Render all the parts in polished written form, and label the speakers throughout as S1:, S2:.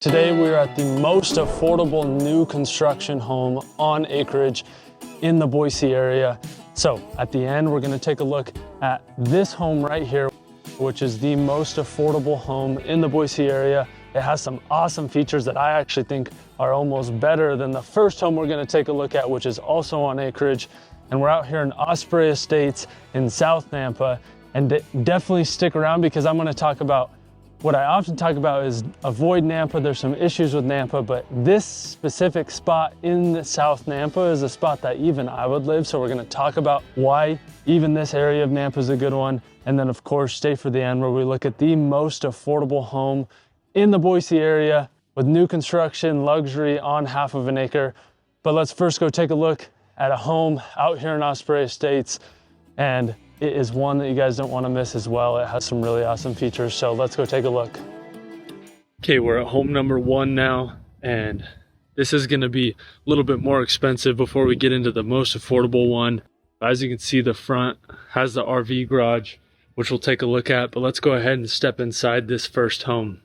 S1: Today we're at the most affordable new construction home on acreage in the Boise area. So at the end, we're gonna take a look at this home right here, which is the most affordable home in the Boise area. It has some awesome features that I actually think are almost better than the first home we're gonna take a look at, which is also on acreage. And we're out here in Osprey Estates in South Nampa. And definitely stick around because I'm gonna talk about what I often talk about is avoid Nampa. There's some issues with Nampa, but this specific spot in the South Nampa is a spot that even I would live. So we're gonna talk about why even this area of Nampa is a good one. And then of course, stay for the end where we look at the most affordable home in the Boise area with new construction, luxury on half of an acre. But let's first go take a look at a home out here in Osprey Estates. And it is one that you guys don't want to miss as well. It has some really awesome features. So let's go take a look. Okay, we're at home number one now, and this is going to be a little bit more expensive before we get into the most affordable one. As you can see, the front has the RV garage, which we'll take a look at, but let's go ahead and step inside this first home.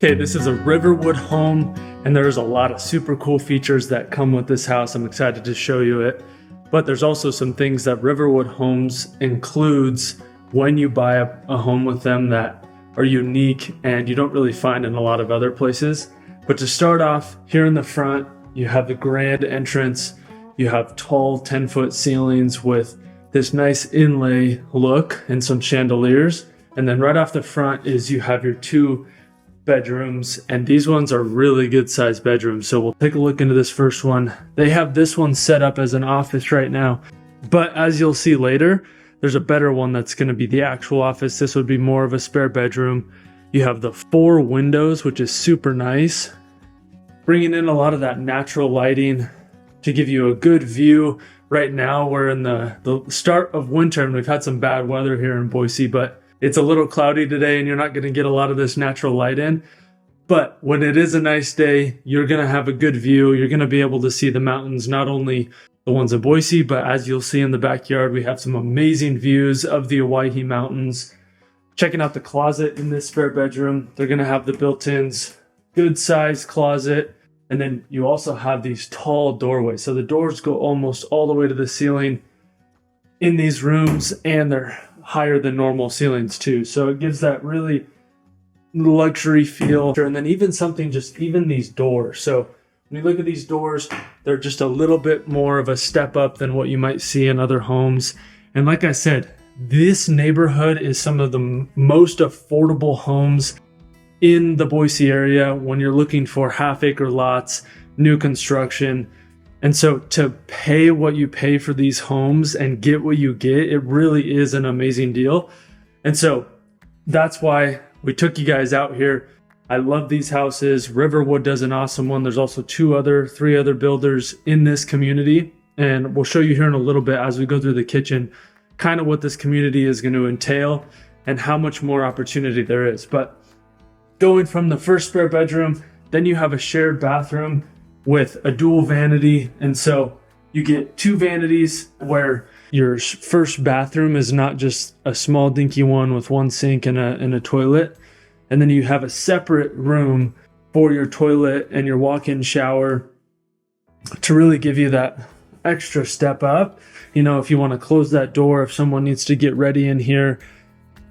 S1: Okay, this is a Riverwood home, and there's a lot of super cool features that come with this house. I'm excited to show you it. But there's also some things that Riverwood Homes includes when you buy a home with them that are unique and you don't really find in a lot of other places. But to start off, here in the front, you have the grand entrance. You have tall 10-foot ceilings with this nice inlay look and some chandeliers. And then right off the front is you have your two bedrooms, and these ones are really good sized bedrooms. So we'll take a look into this first one. They have this one set up as an office right now, but as you'll see later, there's a better one that's going to be the actual office. This would be more of a spare bedroom. You have the 4 windows, which is super nice, bringing in a lot of that natural lighting to give you a good view. Right now we're in the start of winter and we've had some bad weather here in Boise, but it's a little cloudy today and you're not going to get a lot of this natural light in. But when it is a nice day, you're going to have a good view. You're going to be able to see the mountains, not only the ones in Boise, but as you'll see in the backyard, we have some amazing views of the Owyhee Mountains. Checking out the closet in this spare bedroom. They're going to have the built-ins, good sized closet. And then you also have these tall doorways. So the doors go almost all the way to the ceiling in these rooms, and they're higher than normal ceilings too. So it gives that really luxury feel. And then even these doors. So when you look at these doors, they're just a little bit more of a step up than what you might see in other homes. And like I said, this neighborhood is some of the most affordable homes in the Boise area when you're looking for half-acre lots, new construction. And so to pay what you pay for these homes and get what you get, it really is an amazing deal. And so that's why we took you guys out here. I love these houses. Riverwood does an awesome one. There's also 3 other builders in this community. And we'll show you here in a little bit as we go through the kitchen, kind of what this community is going to entail and how much more opportunity there is. But going from the first spare bedroom, then you have a shared bathroom with a dual vanity. And so you get 2 vanities where your first bathroom is not just a small dinky one with 1 sink and a toilet. And then you have a separate room for your toilet and your walk-in shower to really give you that extra step up. You know, if you want to close that door, if someone needs to get ready in here,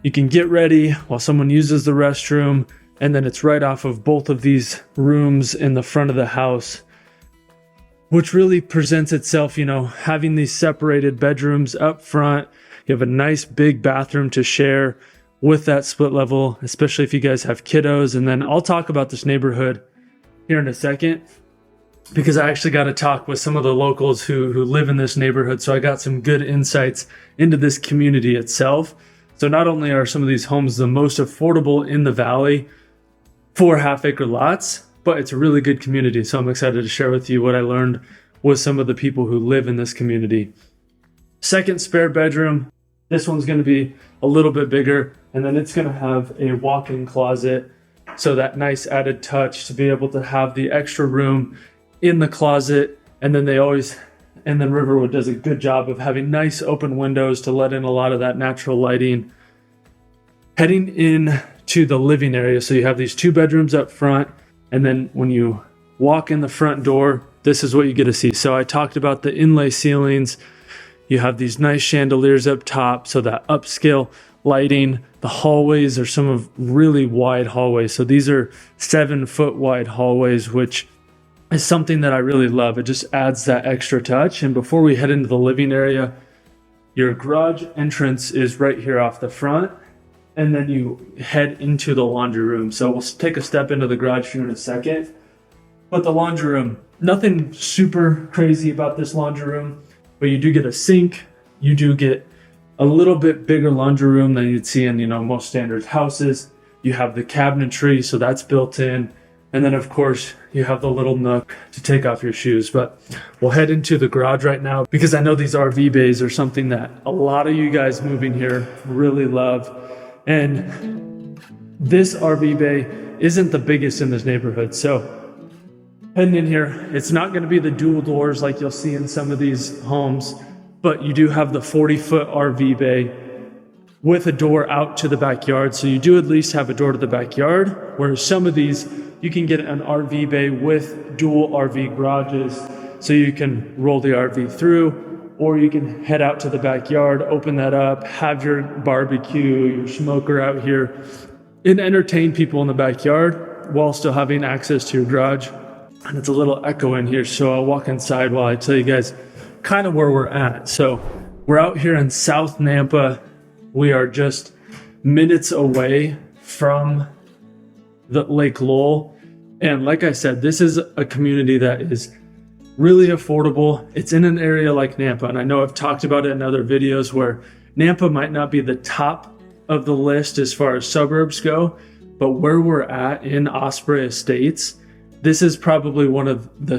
S1: you can get ready while someone uses the restroom. And then it's right off of both of these rooms in the front of the house, which really presents itself, you know, having these separated bedrooms up front. You have a nice big bathroom to share with that split level, especially if you guys have kiddos. And then I'll talk about this neighborhood here in a second because I actually got to talk with some of the locals who live in this neighborhood. So I got some good insights into this community itself. So not only are some of these homes the most affordable in the valley for half-acre lots, but it's a really good community. So I'm excited to share with you what I learned with some of the people who live in this community. Second spare bedroom. This one's going to be a little bit bigger, and then it's going to have a walk-in closet. So that nice added touch to be able to have the extra room in the closet. And then Riverwood does a good job of having nice open windows to let in a lot of that natural lighting. Heading in to the living area. So you have these 2 bedrooms up front. And then when you walk in the front door, this is what you get to see. So I talked about the inlay ceilings. You have these nice chandeliers up top, so that upscale lighting. The hallways are some of really wide hallways. So these are 7-foot wide hallways, which is something that I really love. It just adds that extra touch. And before we head into the living area, your garage entrance is right here off the front, and then you head into the laundry room. So we'll take a step into the garage here in a second. But the laundry room, nothing super crazy about this laundry room, but you do get a sink. You do get a little bit bigger laundry room than you'd see in, most standard houses. You have the cabinetry, so that's built in. And then of course you have the little nook to take off your shoes. But we'll head into the garage right now, because I know these RV bays are something that a lot of you guys moving here really love. And this RV bay isn't the biggest in this neighborhood. So heading in here, it's not going to be the dual doors like you'll see in some of these homes, but you do have the 40-foot RV bay with a door out to the backyard. So you do at least have a door to the backyard, whereas some of these, you can get an RV bay with dual RV garages. So you can roll the RV through, or you can head out to the backyard, open that up, have your barbecue, your smoker out here, and entertain people in the backyard while still having access to your garage. And it's a little echo in here, so I'll walk inside while I tell you guys kind of where we're at. So we're out here in South Nampa. We are just minutes away from the Lake Lowell. And like I said, this is a community that is really affordable. It's in an area like Nampa. And I know I've talked about it in other videos where Nampa might not be the top of the list as far as suburbs go, but where we're at in Osprey Estates, this is probably one of the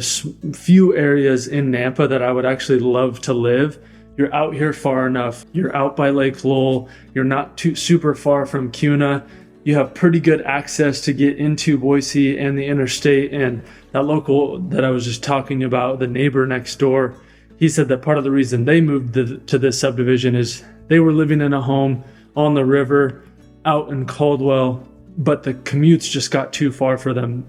S1: few areas in Nampa that I would actually love to live. You're out here far enough. You're out by Lake Lowell. You're not too super far from Kuna. You have pretty good access to get into Boise and the interstate. And that local that I was just talking about, the neighbor next door, he said that part of the reason they moved to this subdivision is they were living in a home on the river out in Caldwell, but the commutes just got too far for them.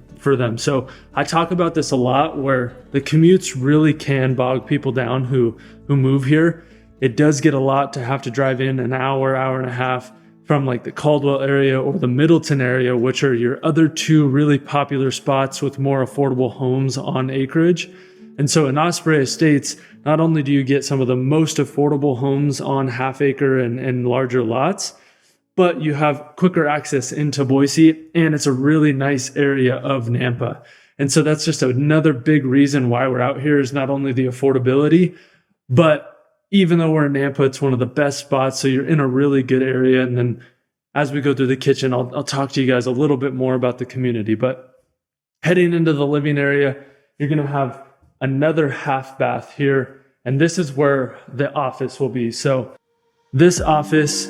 S1: So I talk about this a lot, where the commutes really can bog people down who move here. It does get a lot to have to drive in an hour and a half from like the Caldwell area or the Middleton area, which are your other two really popular spots with more affordable homes on acreage. And so in Osprey Estates, not only do you get some of the most affordable homes on half acre and larger lots, but you have quicker access into Boise, and it's a really nice area of Nampa. And so that's just another big reason why we're out here, is not only the affordability, but even though we're in Nampa, it's one of the best spots. So you're in a really good area. And then as we go through the kitchen, I'll talk to you guys a little bit more about the community. But heading into the living area, you're going to have another half bath here. And this is where the office will be. So this office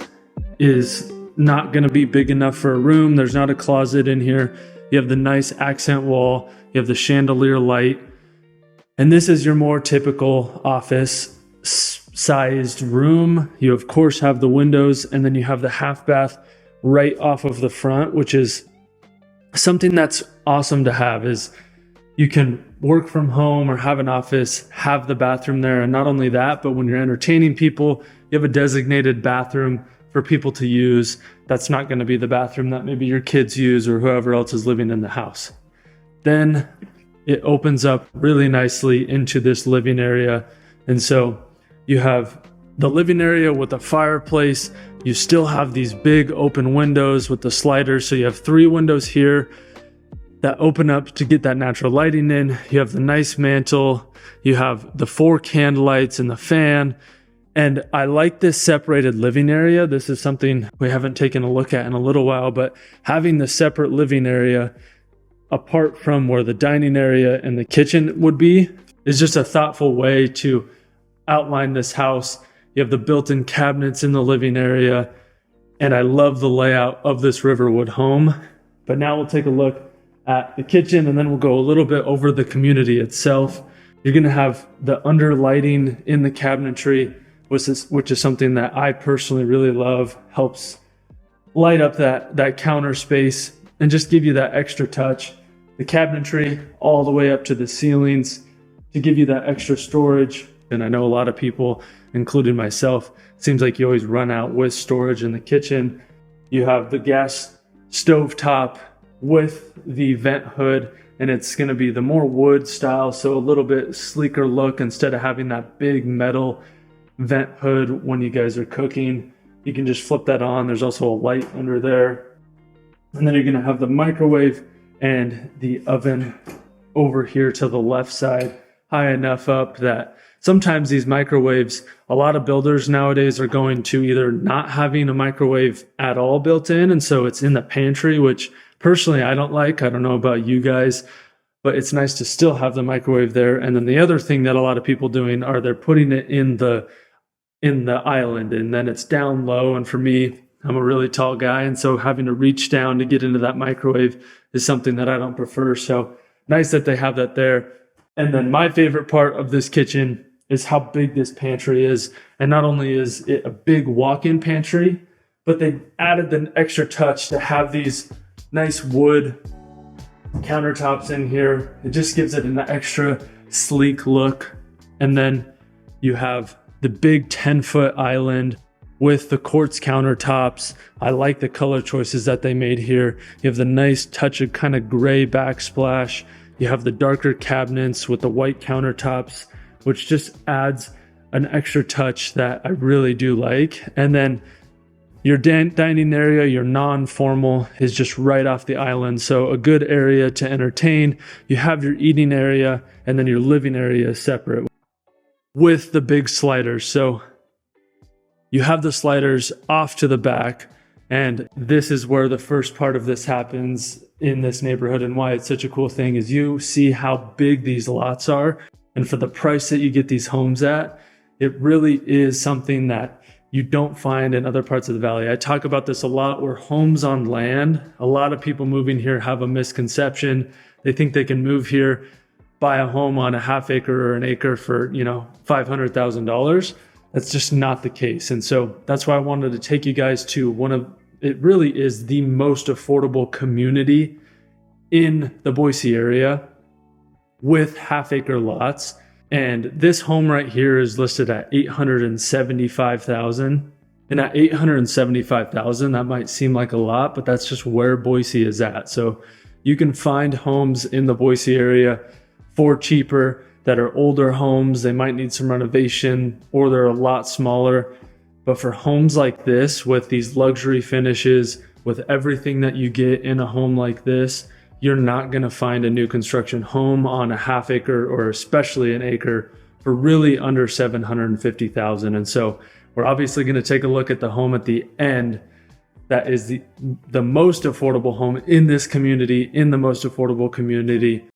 S1: is not going to be big enough for a room. There's not a closet in here. You have the nice accent wall. You have the chandelier light. And this is your more typical office sized room. You of course have the windows, and then you have the half bath right off of the front, which is something that's awesome to have. Is you can work from home or have an office, have the bathroom there. And not only that, but when you're entertaining people, you have a designated bathroom for people to use. That's not going to be the bathroom that maybe your kids use or whoever else is living in the house. Then it opens up really nicely into this living area. And so you have the living area with a fireplace. You still have these big open windows with the sliders. So you have 3 windows here that open up to get that natural lighting in. You have the nice mantle. You have the 4 candlelights and the fan. And I like this separated living area. This is something we haven't taken a look at in a little while, but having the separate living area apart from where the dining area and the kitchen would be is just a thoughtful way to outline this house. You have the built-in cabinets in the living area, and I love the layout of this Riverwood home. But now we'll take a look at the kitchen, and then we'll go a little bit over the community itself. You're going to have the under lighting in the cabinetry, which is something that I personally really love. Helps light up that counter space and just give you that extra touch. the cabinetry all the way up to the ceilings to give you that extra storage. And I know a lot of people, including myself, seems like you always run out with storage in the kitchen. You have the gas stove top with the vent hood, and it's going to be the more wood style, so a little bit sleeker look instead of having that big metal vent hood when you guys are cooking. You can just flip that on. There's also a light under there. And then you're going to have the microwave and the oven over here to the left side, high enough up that sometimes these microwaves, a lot of builders nowadays are going to either not having a microwave at all built in, and so it's in the pantry, which personally I don't like. I don't know about you guys, but it's nice to still have the microwave there. And then the other thing that a lot of people doing are they're putting it in the island, and then it's down low. And for me, I'm a really tall guy, and so having to reach down to get into that microwave is something that I don't prefer. So nice that they have that there. And then my favorite part of this kitchen is how big this pantry is. And not only is it a big walk-in pantry, but they added an extra touch to have these nice wood countertops in here. It just gives it an extra sleek look. And then you have the big 10-foot island with the quartz countertops. I like the color choices that they made here. You have the nice touch of kind of gray backsplash. You have the darker cabinets with the white countertops, which just adds an extra touch that I really do like. And then your dining area, your non-formal, is just right off the island. So a good area to entertain. You have your eating area, and then your living area is separate with the big sliders. So you have the sliders off to the back, and this is where the first part of this happens in this neighborhood, and why it's such a cool thing is you see how big these lots are. And for the price that you get these homes at, it really is something that you don't find in other parts of the valley. I talk about this a lot, where homes on land, a lot of people moving here have a misconception. They think they can move here, buy a home on a half acre or an acre for, $500,000. That's just not the case. And so that's why I wanted to take you guys to it really is the most affordable community in the Boise area with half acre lots. And this home right here is listed at $875,000. And at $875,000, that might seem like a lot, but that's just where Boise is at. So you can find homes in the Boise area for cheaper that are older homes. They might need some renovation, or they're a lot smaller. But for homes like this, with these luxury finishes, with everything that you get in a home like this, you're not going to find a new construction home on a half acre, or especially an acre, for really under $750,000. And so we're obviously going to take a look at the home at the end that is the most affordable home in this community, in the most affordable community.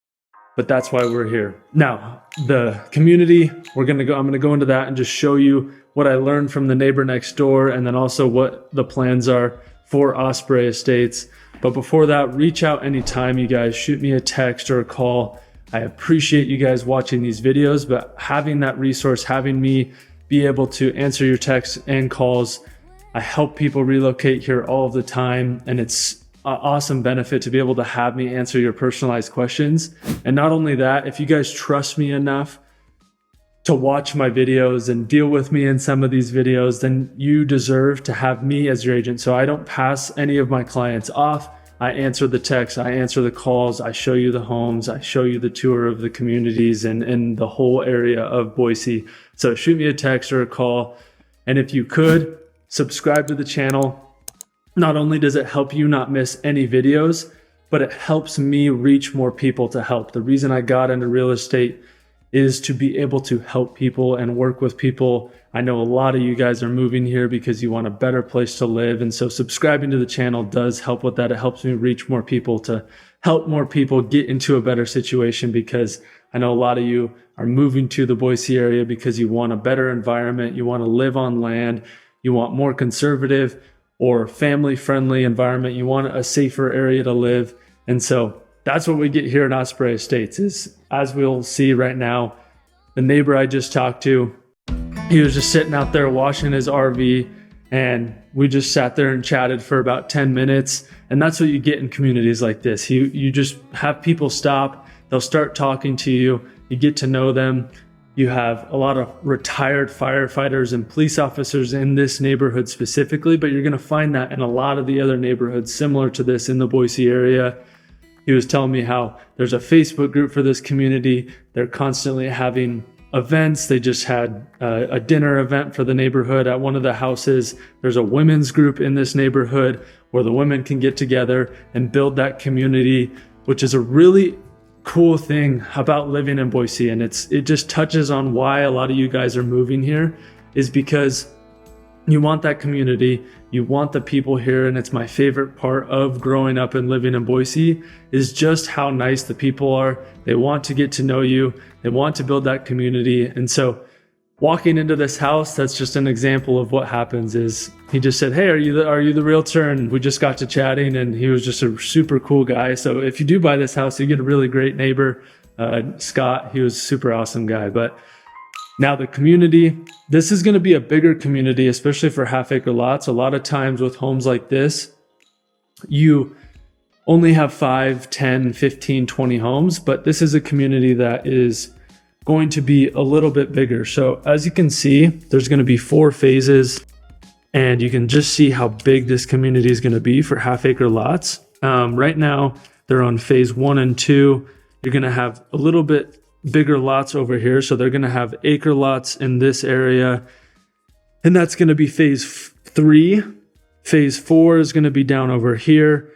S1: But that's why we're here. Now, the community, I'm going to go into that and just show you what I learned from the neighbor next door, and then also what the plans are for Osprey Estates. But before that, reach out anytime, you guys. Shoot me a text or a call. I appreciate you guys watching these videos, but having that resource, having me be able to answer your texts and calls, I help people relocate here all of the time, and it's an awesome benefit to be able to have me answer your personalized questions. And not only that, if you guys trust me enough to watch my videos and deal with me in some of these videos, then you deserve to have me as your agent. So I don't pass any of my clients off. I answer the texts, I answer the calls, I show you the homes, I show you the tour of the communities and the whole area of Boise. So shoot me a text or a call. And if you could, subscribe to the channel. Not only does it help you not miss any videos, but it helps me reach more people to help. The reason I got into real estate is to be able to help people and work with people. I know a lot of you guys are moving here because you want a better place to live. And so subscribing to the channel does help with that. It helps me reach more people, to help more people get into a better situation, because I know a lot of you are moving to the Boise area because you want a better environment. You want to live on land. You want more conservative or family-friendly environment. You want a safer area to live. And so that's what we get here in Osprey Estates. Is, as we'll see right now, the neighbor I just talked to, he was just sitting out there washing his RV, And we just sat there and chatted for about 10 minutes. And that's what you get in communities like this. You just have people stop, they'll start talking to you, you get to know them. You have a lot of retired firefighters and police officers in this neighborhood specifically, but you're going to find that in a lot of the other neighborhoods similar to this in the Boise area. He was telling me how there's a Facebook group for this community. They're constantly having events. They just had a dinner event for the neighborhood at one of the houses. There's a women's group in this neighborhood where the women can get together and build that community, which is a really cool thing about living in Boise. And it just touches on why a lot of you guys are moving here, is because you want that community, you want the people here. And it's my favorite part of growing up and living in Boise, is just how nice the people are. They want to get to know you, they want to build that community. And so walking into this house, that's just an example of what happens. Is he just said, "Hey, are you the realtor?" And we just got to chatting, and he was just a super cool guy. So if you do buy this house, you get a really great neighbor, Scott. He was a super awesome guy. But now the community, this is going to be a bigger community, especially for half-acre lots. A lot of times with homes like this, you only have 5, 10, 15, 20 homes, but this is a community that is going to be a little bit bigger. So as you can see, there's going to be 4 phases, and you can just see how big this community is going to be for half-acre lots. Right now, they're on phase 1 and 2. You're going to have a little bit bigger lots over here. So they're going to have acre lots in this area, and that's going to be phase 3. Phase 4 is going to be down over here.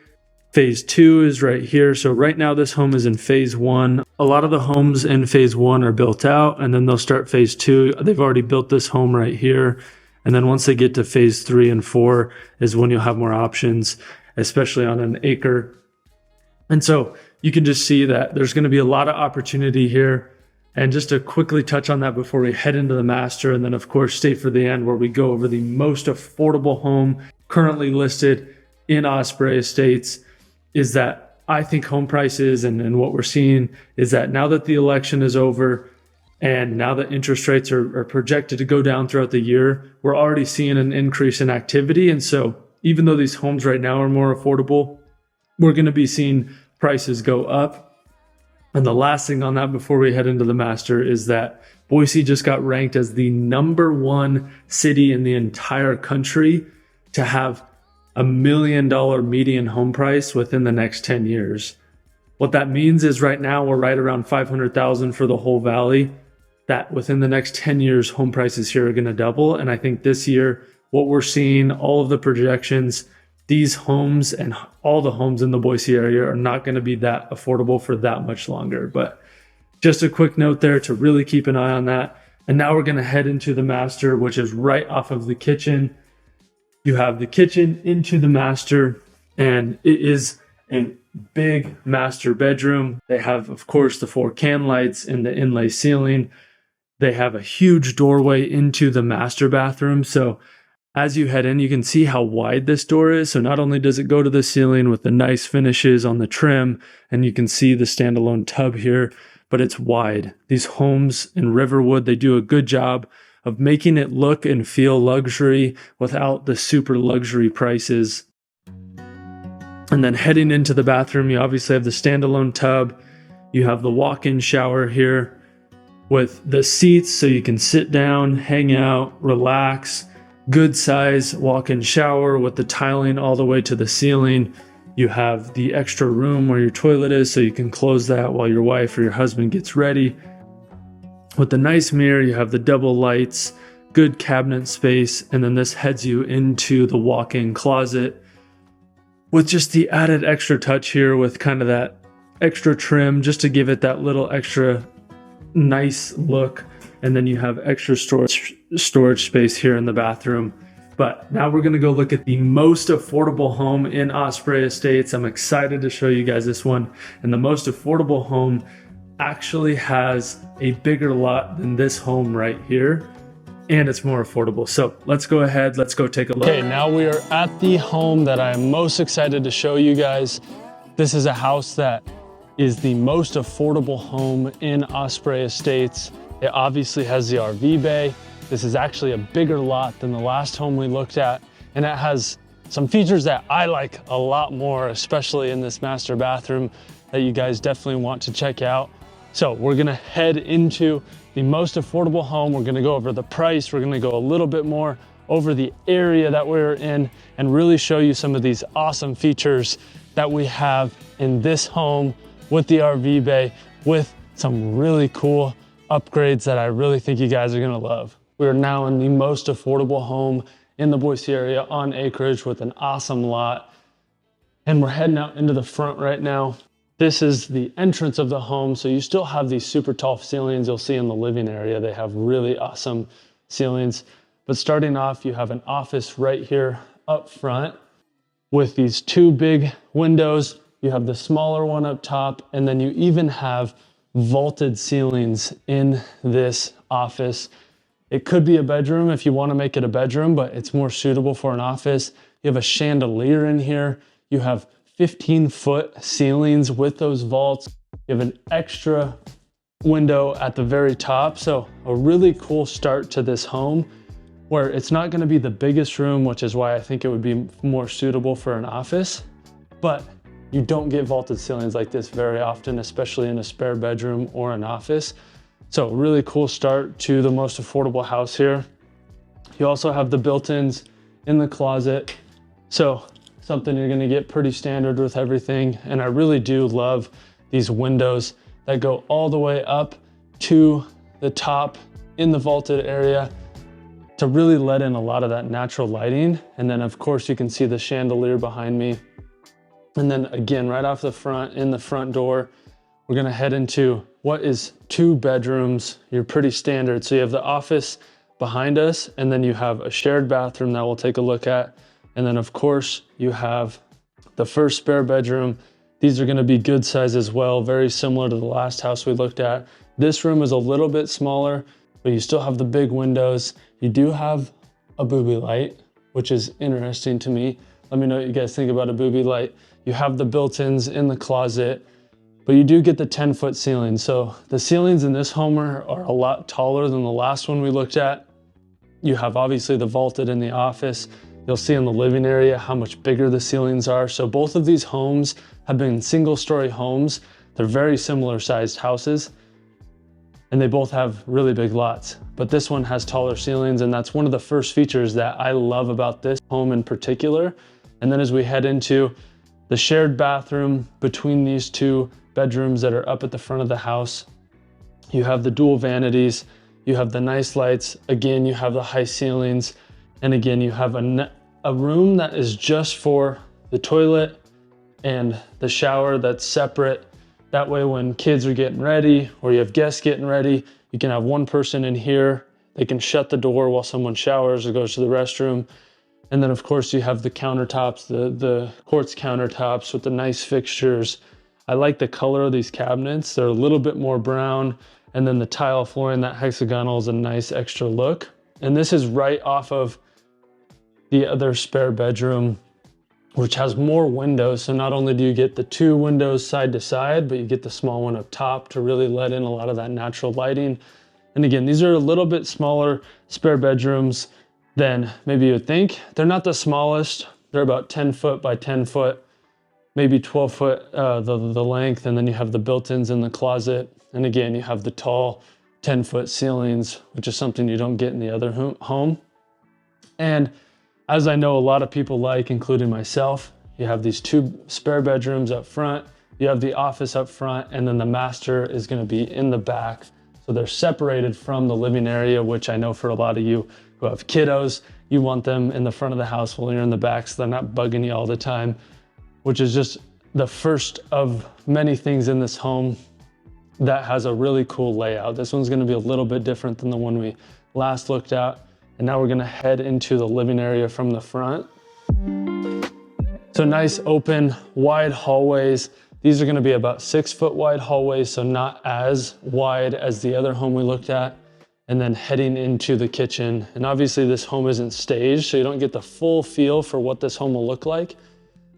S1: Phase 2 is right here. So right now this home is in phase 1. A lot of the homes in phase 1 are built out, and then they'll start phase 2. They've already built this home right here. And then once they get to phase 3 and 4 is when you'll have more options, especially on an acre. And so you can just see that there's going to be a lot of opportunity here. And just to quickly touch on that before we head into the master, and then of course stay for the end where we go over the most affordable home currently listed in Osprey Estates, is that I think home prices and what we're seeing is that now that the election is over and now that interest rates are projected to go down throughout the year, we're already seeing an increase in activity. And so even though these homes right now are more affordable, we're going to be seeing prices go up. And the last thing on that before we head into the master is that Boise just got ranked as the #1 city in the entire country to have $1 million median home price within the next 10 years. What that means is right now we're right around $500,000 for the whole valley. That within the next 10 years, home prices here are going to double. And I think this year, what we're seeing, all of the projections, these homes and all the homes in the Boise area are not going to be that affordable for that much longer. But just a quick note there to really keep an eye on that. And now we're going to head into the master, which is right off of the kitchen. You have the kitchen into the master, and it is a big master bedroom. They have, of course, the 4 can lights in the inlay ceiling. They have a huge doorway into the master bathroom. So as you head in, you can see how wide this door is. So not only does it go to the ceiling with the nice finishes on the trim, and you can see the standalone tub here, but it's wide. These homes in Riverwood, they do a good job of making it look and feel luxury without the super luxury prices. And then heading into the bathroom, you obviously have the standalone tub. You have the walk-in shower here with the seats so you can sit down, hang out, relax. Good size walk-in shower with the tiling all the way to the ceiling. You have the extra room where your toilet is so you can close that while your wife or your husband gets ready. With the nice mirror, you have the double lights, good cabinet space, and then this heads you into the walk-in closet with just the added extra touch here with kind of that extra trim just to give it that little extra nice look. And then you have extra storage space here in the bathroom. But now we're going to go look at the most affordable home in Osprey Estates. I'm excited to show you guys this one. And the most affordable home actually has a bigger lot than this home right here, and it's more affordable. So let's go ahead, let's go take a look. Okay, now we are at the home that I am most excited to show you guys. This is a house that is the most affordable home in Osprey Estates. It obviously has the RV bay. This is actually a bigger lot than the last home we looked at. and it has some features that I like a lot more, especially in this master bathroom, that you guys definitely want to check out. So we're gonna head into the most affordable home. We're gonna go over the price. We're gonna go a little bit more over the area that we're in and really show you some of these awesome features that we have in this home with the RV bay, with some really cool upgrades that I really think you guys are gonna love. We're now in the most affordable home in the Boise area on acreage with an awesome lot. And we're heading out into the front right now. This is the entrance of the home. So you still have these super tall ceilings you'll see in the living area. They have really awesome ceilings. But starting off, you have an office right here up front with these two big windows. You have the smaller one up top, and then you even have vaulted ceilings in this office. It could be a bedroom if you want to make it a bedroom, but it's more suitable for an office. You have a chandelier in here. You have 15-foot ceilings with those vaults. You have an extra window at the very top. So a really cool start to this home, where it's not going to be the biggest room, which is why I think it would be more suitable for an office, but you don't get vaulted ceilings like this very often, especially in a spare bedroom or an office. So really cool start to the most affordable house here. You also have the built-ins in the closet. So something you're gonna get pretty standard with everything. And I really do love these windows that go all the way up to the top in the vaulted area to really let in a lot of that natural lighting. And then of course you can see the chandelier behind me. And then again, right off the front, in the front door, we're gonna head into what is 2 bedrooms. You're pretty standard. So you have the office behind us, and then you have a shared bathroom that we'll take a look at. And then of course you have the first spare bedroom. These are gonna be good size as well, very similar to the last house we looked at. This room is a little bit smaller, but you still have the big windows. You do have a booby light, which is interesting to me. Let me know what you guys think about a booby light. You have the built-ins in the closet, but you do get the 10-foot ceiling. So the ceilings in this home are a lot taller than the last one we looked at. You have obviously the vaulted in the office. You'll see in the living area how much bigger the ceilings are. So both of these homes have been single-story homes. They're very similar sized houses, and they both have really big lots. But this one has taller ceilings, and that's one of the first features that I love about this home in particular. And then as we head into the shared bathroom between these 2 bedrooms that are up at the front of the house, you have the dual vanities, you have the nice lights, again you have the high ceilings, and again you have a room that is just for the toilet and the shower that's separate. That way when kids are getting ready or you have guests getting ready, you can have one person in here. They can shut the door while someone showers or goes to the restroom. And then of course you have the countertops, the quartz countertops with the nice fixtures. I like the color of these cabinets. They're a little bit more brown, and then the tile flooring, that hexagonal, is a nice extra look. And this is right off of the other spare bedroom, which has more windows. So not only do you get the 2 windows side to side, but you get the small one up top to really let in a lot of that natural lighting. And again, these are a little bit smaller spare bedrooms than maybe you would think. They're not the smallest. They're about 10 foot by 10 foot, maybe 12 foot the length. And then you have the built-ins in the closet. And again, you have the tall 10-foot ceilings, which is something you don't get in the other home. And as I know a lot of people like, including myself, you have these 2 spare bedrooms up front, you have the office up front, and then the master is gonna be in the back. So they're separated from the living area, which I know for a lot of you who have kiddos, you want them in the front of the house while you're in the back so they're not bugging you all the time, which is just the first of many things in this home that has a really cool layout. This one's gonna be a little bit different than the one we last looked at. And now we're gonna head into the living area from the front. So nice open, wide hallways. These are gonna be about 6-foot wide hallways, so not as wide as the other home we looked at. And then heading into the kitchen. And obviously this home isn't staged, so you don't get the full feel for what this home will look like.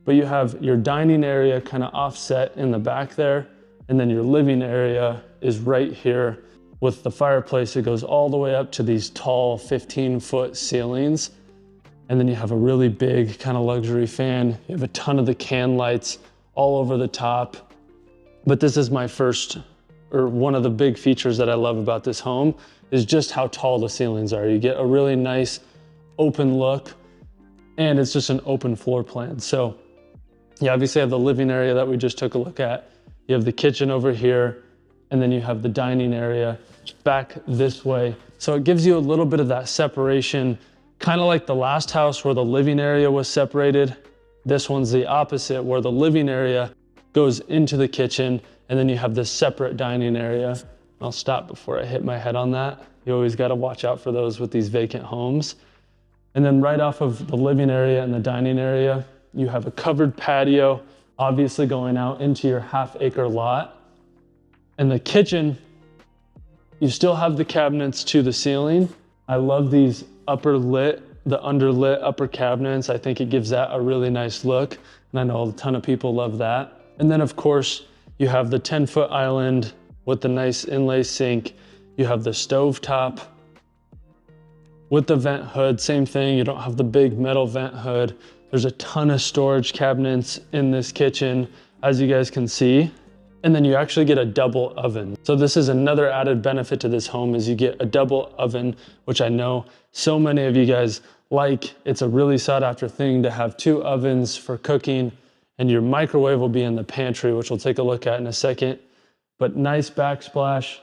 S1: But you have your dining area kind of offset in the back there. And then your living area is right here with the fireplace. It goes all the way up to these tall 15-foot ceilings. And then you have a really big kind of luxury fan. You have a ton of the can lights all over the top. But this is my first, or one of the big features that I love about this home is just how tall the ceilings are. You get a really nice open look, and it's just an open floor plan. So you obviously have the living area that we just took a look at. You have the kitchen over here, and then you have the dining area back this way. So it gives you a little bit of that separation, kind of like the last house where the living area was separated. This one's the opposite, where the living area goes into the kitchen, and then you have this separate dining area. I'll stop before I hit my head on that. You always got to watch out for those with these vacant homes. And then right off of the living area and the dining area, you have a covered patio, obviously going out into your half-acre lot. And the kitchen, you still have the cabinets to the ceiling. I love these the underlit upper cabinets. I think it gives that a really nice look. And I know a ton of people love that. And then of course, you have the 10-foot island with the nice inlay sink. You have the stove top with the vent hood, same thing. You don't have the big metal vent hood. There's a ton of storage cabinets in this kitchen, as you guys can see. And then you actually get a double oven. So this is another added benefit to this home is you get a double oven, which I know so many of you guys like. It's a really sought after thing to have 2 ovens for cooking, and your microwave will be in the pantry, which we'll take a look at in a second. But nice backsplash,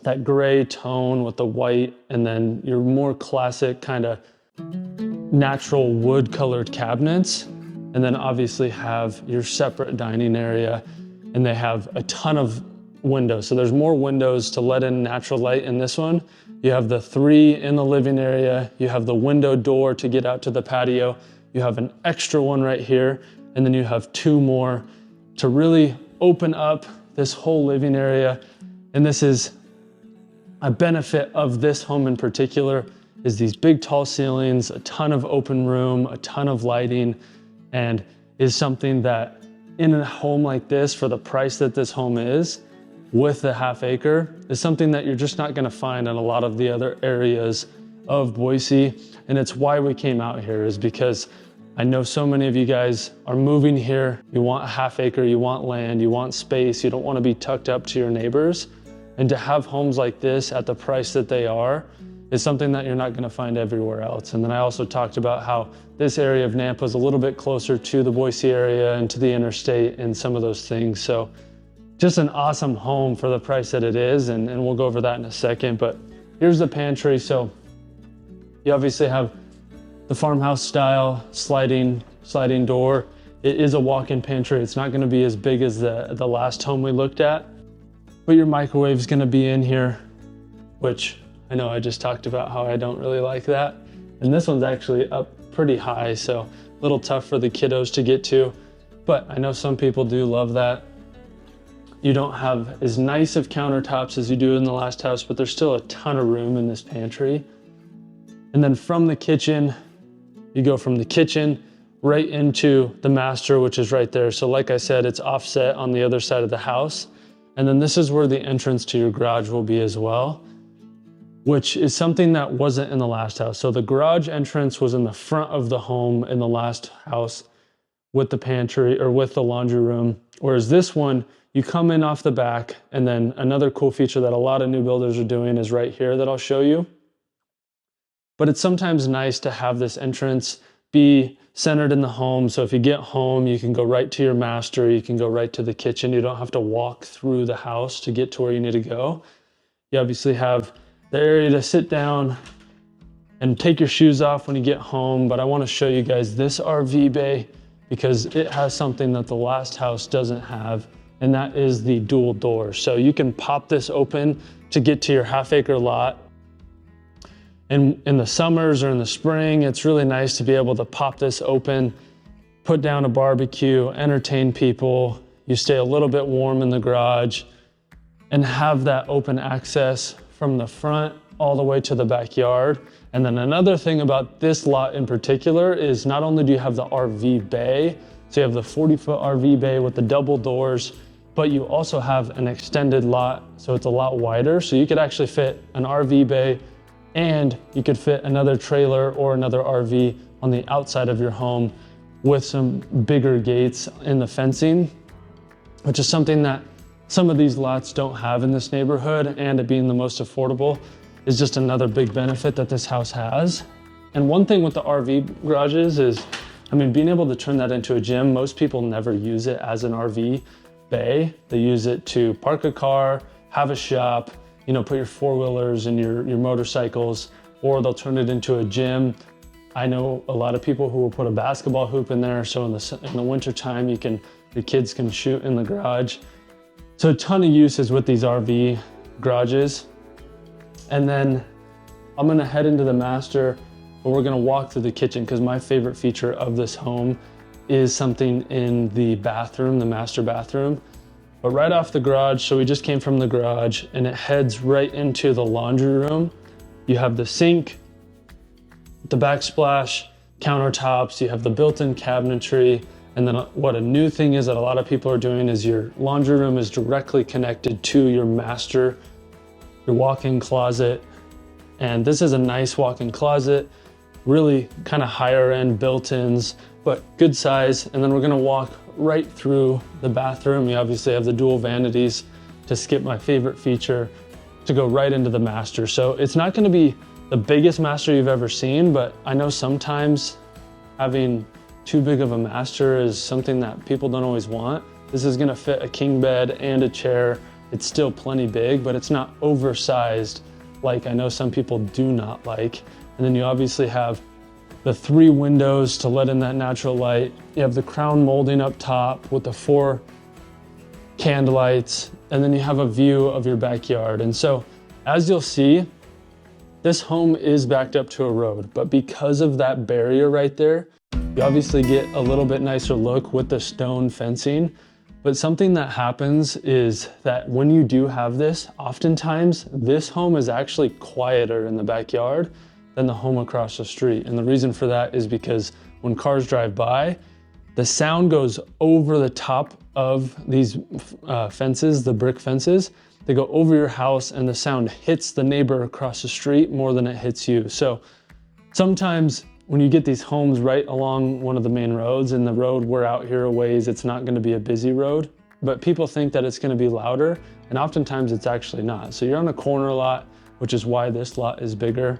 S1: that gray tone with the white, and then your more classic kind of natural wood colored cabinets. And then obviously have your separate dining area, and they have a ton of windows. So there's more windows to let in natural light in this one. You have the 3 in the living area. You have the window door to get out to the patio. You have an extra one right here. And then you have 2 more to really open up this whole living area. And this is a benefit of this home in particular, is these big tall ceilings, a ton of open room, a ton of lighting, and is something that in a home like this, for the price that this home is, with the half-acre, is something that you're just not gonna find in a lot of the other areas of Boise. And it's why we came out here, is because I know so many of you guys are moving here. You want a half-acre, you want land, you want space, you don't wanna be tucked up to your neighbors. And to have homes like this at the price that they are is something that you're not gonna find everywhere else. And then I also talked about how this area of Nampa is a little bit closer to the Boise area and to the interstate and some of those things. So just an awesome home for the price that it is. And we'll go over that in a second, but here's the pantry. So you obviously have the farmhouse style sliding door. It is a walk-in pantry. It's not gonna be as big as the last home we looked at, but your microwave is gonna be in here, which I know I just talked about how I don't really like that. And this one's actually up pretty high, so a little tough for the kiddos to get to, but I know some people do love that. You don't have as nice of countertops as you do in the last house, but there's still a ton of room in this pantry. And then from the kitchen, you go from the kitchen right into the master, which is right there. So like I said, it's offset on the other side of the house. And then this is where the entrance to your garage will be as well, which is something that wasn't in the last house. So the garage entrance was in the front of the home in the last house with the pantry or with the laundry room. Whereas this one, you come in off the back, and then another cool feature that a lot of new builders are doing is right here that I'll show you. But it's sometimes nice to have this entrance be centered in the home. So if you get home, you can go right to your master, you can go right to the kitchen. You don't have to walk through the house to get to where you need to go. You obviously have the area to sit down and take your shoes off when you get home. But I want to show you guys this RV bay because it has something that the last house doesn't have, and that is the dual door. So you can pop this open to get to your half-acre lot. And in the summers or in the spring, it's really nice to be able to pop this open, put down a barbecue, entertain people. You stay a little bit warm in the garage and have that open access from the front all the way to the backyard. And then another thing about this lot in particular is not only do you have the RV bay, so you have the 40-foot RV bay with the double doors, but you also have an extended lot, so it's a lot wider. So you could actually fit an RV bay, and you could fit another trailer or another RV on the outside of your home with some bigger gates in the fencing, which is something that some of these lots don't have in this neighborhood, and it being the most affordable is just another big benefit that this house has. And one thing with the RV garages is, I mean, being able to turn that into a gym, most people never use it as an RV bay. They use it to park a car, have a shop, you know, put your four-wheelers and your motorcycles, or they'll turn it into a gym. I know a lot of people who will put a basketball hoop in there, so in the winter time, your kids can shoot in the garage. So a ton of uses with these RV garages. And then I'm gonna head into the master, but we're gonna walk through the kitchen, because my favorite feature of this home is something in the bathroom, the master bathroom. But right off the garage, so we just came from the garage, and it heads right into the laundry room. You have the sink, the backsplash, countertops, you have the built-in cabinetry, and then what a new thing is that a lot of people are doing is your laundry room is directly connected to your master, your walk-in closet. And this is a nice walk-in closet, really kind of higher end built-ins, but good size. And then we're gonna walk right through the bathroom. You obviously have the dual vanities, to skip my favorite feature, to go right into the master. So it's not gonna be the biggest master you've ever seen, but I know sometimes having too big of a master is something that people don't always want. This is gonna fit a king bed and a chair. It's still plenty big, but it's not oversized like I know some people do not like. And then you obviously have the 3 windows to let in that natural light. You have the crown molding up top with the 4 candlelights, and then you have a view of your backyard. And so, as you'll see, this home is backed up to a road, but because of that barrier right there, you obviously get a little bit nicer look with the stone fencing. But something that happens is that when you do have this, oftentimes this home is actually quieter in the backyard than the home across the street. And the reason for that is because when cars drive by, the sound goes over the top of these fences, the brick fences. They go over your house, and the sound hits the neighbor across the street more than it hits you. So sometimes when you get these homes right along one of the main roads, and the road we're out here a ways, it's not gonna be a busy road, but people think that it's gonna be louder, and oftentimes it's actually not. So you're on a corner lot, which is why this lot is bigger.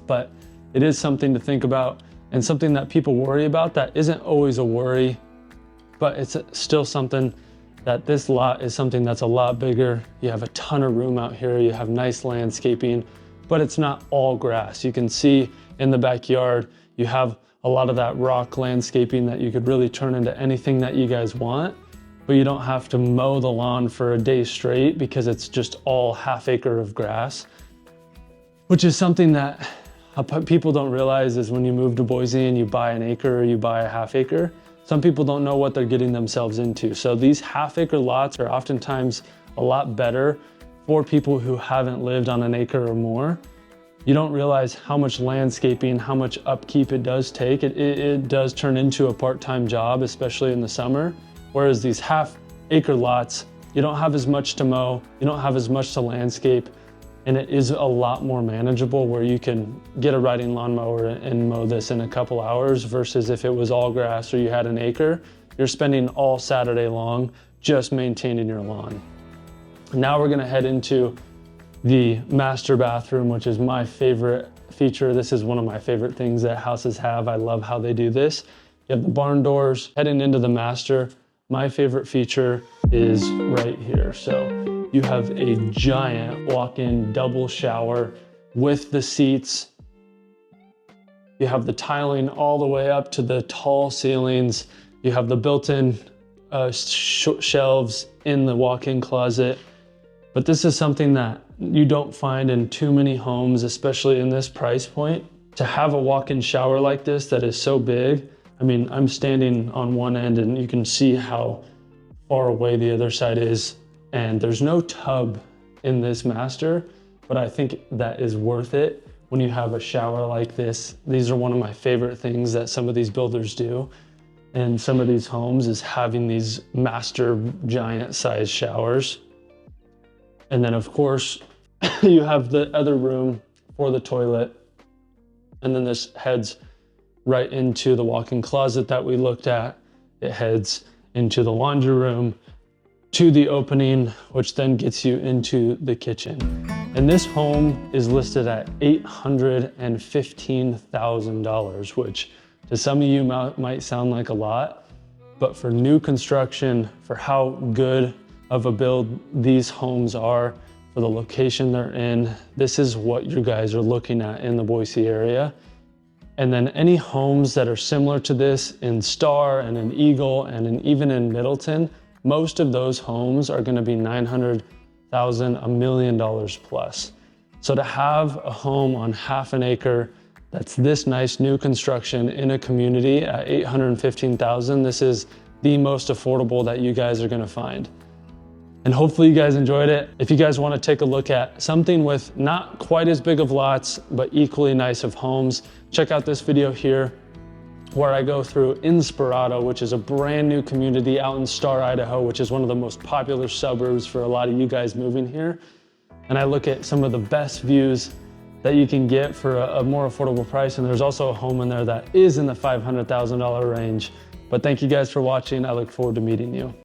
S1: But it is something to think about, and something that people worry about that isn't always a worry, but it's still something that this lot is something that's a lot bigger. You have a ton of room out here, you have nice landscaping, but it's not all grass. You can see in the backyard, you have a lot of that rock landscaping that you could really turn into anything that you guys want, but you don't have to mow the lawn for a day straight because it's just all half acre of grass, which is something that people don't realize is when you move to Boise and you buy an acre or you buy a half acre, some people don't know what they're getting themselves into. So these half acre lots are oftentimes a lot better for people who haven't lived on an acre or more. You don't realize how much landscaping, how much upkeep it does take. It does turn into a part-time job, especially in the summer. Whereas these half acre lots, you don't have as much to mow, you don't have as much to landscape, and it is a lot more manageable where you can get a riding lawnmower and mow this in a couple hours versus if it was all grass or you had an acre, you're spending all Saturday long just maintaining your lawn. Now we're gonna head into the master bathroom, which is my favorite feature. This is one of my favorite things that houses have. I love how they do this. You have the barn doors heading into the master. My favorite feature is right here. So you have a giant walk-in double shower with the seats. You have the tiling all the way up to the tall ceilings. You have the built-in shelves in the walk-in closet. But this is something that you don't find in too many homes, especially in this price point. To have a walk-in shower like this that is so big, I mean, I'm standing on one end and you can see how far away the other side is. And there's no tub in this master, but I think that is worth it when you have a shower like this. These are one of my favorite things that some of these builders do in some of these homes is having these master giant size showers. And then of course, you have the other room for the toilet. And then this heads right into the walk-in closet that we looked at. It heads into the laundry room, to the opening, which then gets you into the kitchen. And this home is listed at $815,000, which to some of you might sound like a lot, but for new construction, for how good of a build these homes are, for the location they're in, this is what you guys are looking at in the Boise area. And then any homes that are similar to this in Star and in Eagle and even in Middleton, most of those homes are going to be $900,000, $1 million plus. So to have a home on half an acre that's this nice new construction in a community at $815,000, this is the most affordable that you guys are going to find. And hopefully you guys enjoyed it. If you guys want to take a look at something with not quite as big of lots, but equally nice of homes, check out this video here, where I go through Inspirato, which is a brand new community out in Star, Idaho, which is one of the most popular suburbs for a lot of you guys moving here. And I look at some of the best views that you can get for a more affordable price. And there's also a home in there that is in the $500,000 range. But thank you guys for watching. I look forward to meeting you.